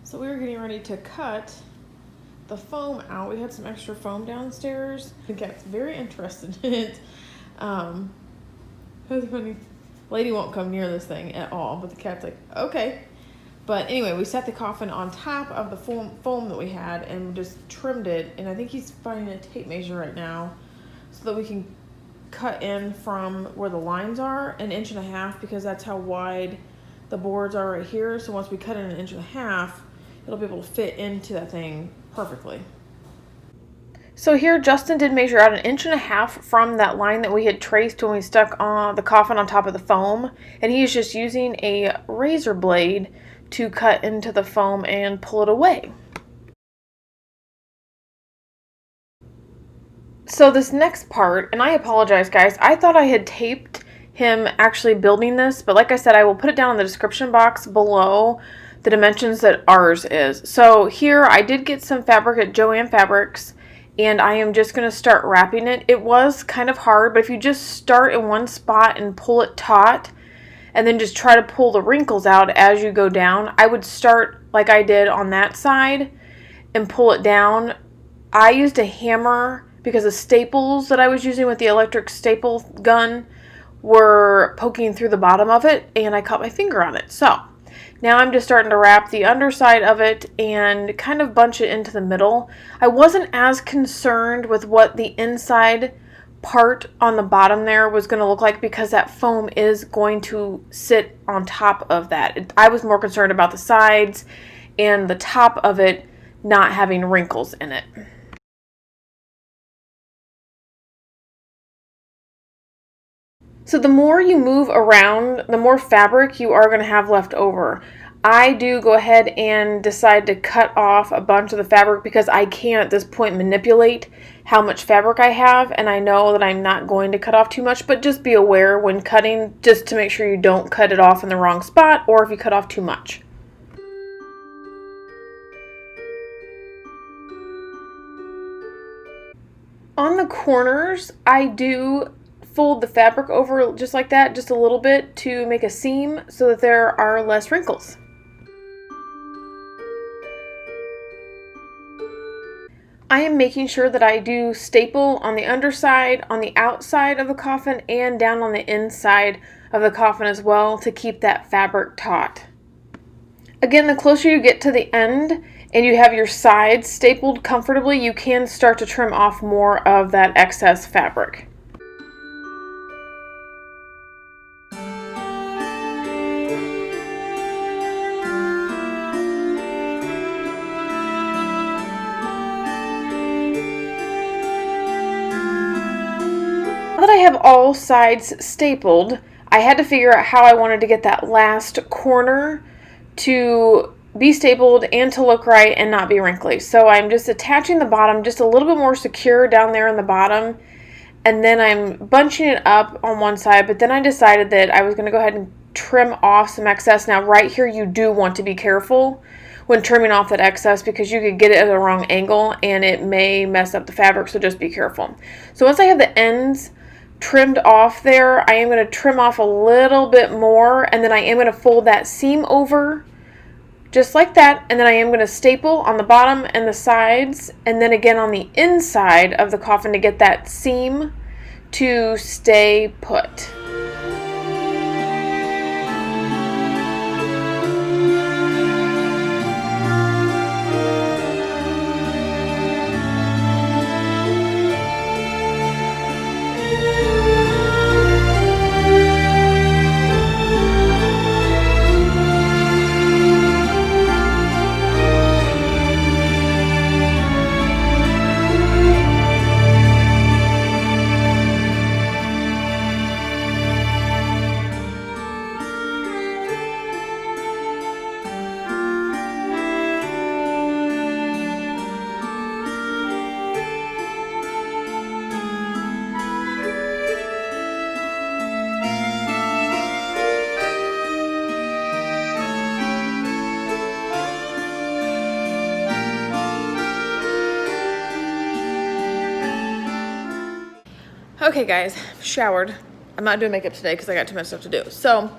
So we were getting ready to cut the foam out. We had some extra foam downstairs. The cat's very interested in it. That's funny. Lady won't come near this thing at all, but the cat's like, okay. But anyway, we set the coffin on top of the foam that we had and just trimmed it. And I think he's finding a tape measure right now so that we can cut in from where the lines are 1.5 inches, because that's how wide the boards are right here. So once we cut in 1.5 inches, it'll be able to fit into that thing perfectly. So here Justin did measure out 1.5 inches from that line that we had traced when we stuck on the coffin on top of the foam, and he's just using a razor blade to cut into the foam and pull it away. So this next part, and I apologize guys, I thought I had taped him actually building this, but like I said, I will put it down in the description box below the dimensions that ours is. So here I did get some fabric at Joann Fabrics, and I am just going to start wrapping it. It was kind of hard, but if you just start in one spot and pull it taut, and then just try to pull the wrinkles out as you go down. I would start like I did on that side and pull it down. I used a hammer because the staples that I was using with the electric staple gun were poking through the bottom of it, and I caught my finger on it. So now I'm just starting to wrap the underside of it and kind of bunch it into the middle. I wasn't as concerned with what the inside part on the bottom there was going to look like, because that foam is going to sit on top of that. I was more concerned about the sides and the top of it not having wrinkles in it. So the more you move around, the more fabric you are going to have left over. I do go ahead and decide to cut off a bunch of the fabric because I can at this point manipulate how much fabric I have, and I know that I'm not going to cut off too much, but just be aware when cutting, just to make sure you don't cut it off in the wrong spot or if you cut off too much. On the corners, I do fold the fabric over just like that, just a little bit, to make a seam so that there are less wrinkles. I am making sure that I do staple on the underside, on the outside of the coffin, and down on the inside of the coffin as well to keep that fabric taut. Again, the closer you get to the end and you have your sides stapled comfortably, you can start to trim off more of that excess fabric. Now that I have all sides stapled, I had to figure out how I wanted to get that last corner to be stapled and to look right and not be wrinkly. So I'm just attaching the bottom just a little bit more secure down there in the bottom, and then I'm bunching it up on one side, but then I decided that I was going to go ahead and trim off some excess. Now right here you do want to be careful when trimming off that excess, because you could get it at the wrong angle and it may mess up the fabric, so just be careful. So once I have the ends trimmed off there, I am going to trim off a little bit more, and then I am going to fold that seam over just like that, and then I am going to staple on the bottom and the sides, and then again on the inside of the coffin to get that seam to stay put. Okay guys, showered. I'm not doing makeup today because I got too much stuff to do. So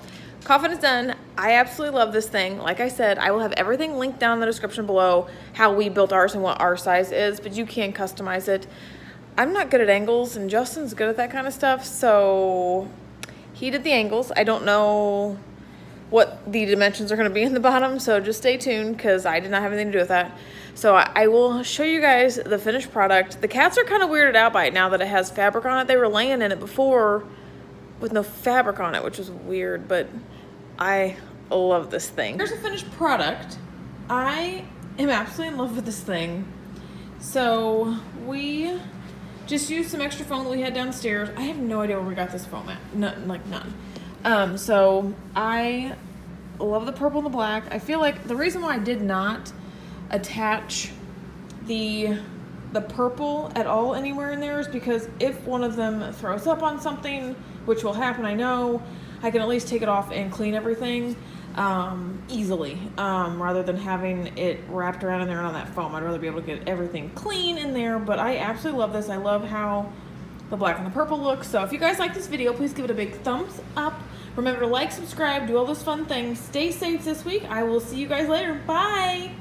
Coffin is done. I absolutely love this thing. Like I said, I will have everything linked down in the description below, how we built ours and what our size is, but you can customize it. I'm not good at angles, and Justin's good at that kind of stuff, so he did the angles. I don't know what the dimensions are going to be in the bottom, so just stay tuned because I did not have anything to do with that. So I will show you guys the finished product. The cats are kind of weirded out by it now that it has fabric on it. They were laying in it before with no fabric on it, which was weird, but I love this thing. Here's the finished product. I am absolutely in love with this thing. So we just used some extra foam that we had downstairs. I have no idea where we got this foam at. None. So I love the purple and the black. I feel like the reason why I did not attach the purple at all anywhere in there is because if one of them throws up on something, which will happen, I know, I can at least take it off and clean everything easily, rather than having it wrapped around in there and on that foam. I'd rather be able to get everything clean in there, but I absolutely love this. I love how the black and the purple look. So if you guys like this video, please give it a big thumbs up. Remember to like, subscribe, do all those fun things. Stay safe this week. I will see you guys later. Bye.